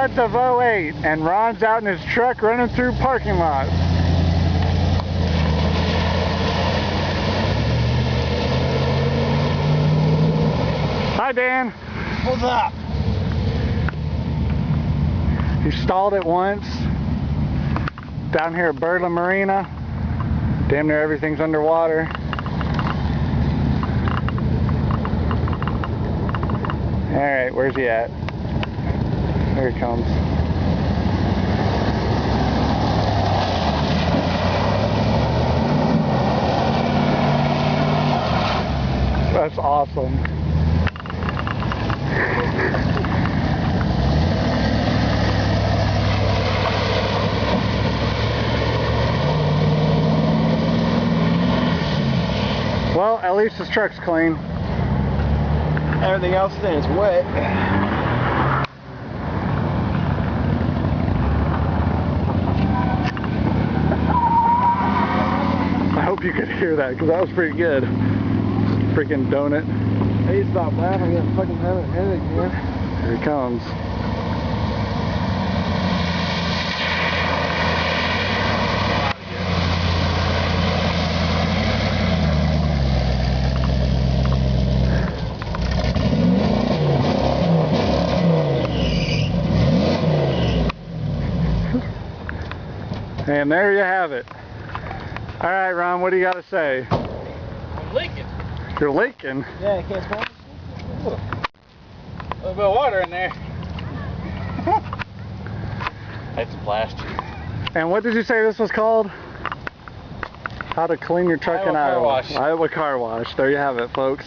guts of '08, and Ron's out in his truck running through parking lots. Hi, Dan. What's up? He stalled it once down here at Birdland Marina. Damn near everything's underwater. Alright, where's he at? There he comes. That's awesome. Well, at least his truck's clean. Everything else then is wet. I hope you could hear that, because that was pretty good. Freaking donut. Hey, stop laughing. I'm gonna fucking have a headache, man. Here he comes. And there you have it. All right, Ron, what do you got to say? I'm leaking. You're leaking? Yeah, I can't smell it. A little bit of water in there. That's plastic. And what did you say this was called? How to clean your truck in Iowa. Iowa Car Wash. Iowa Car Wash. There you have it, folks.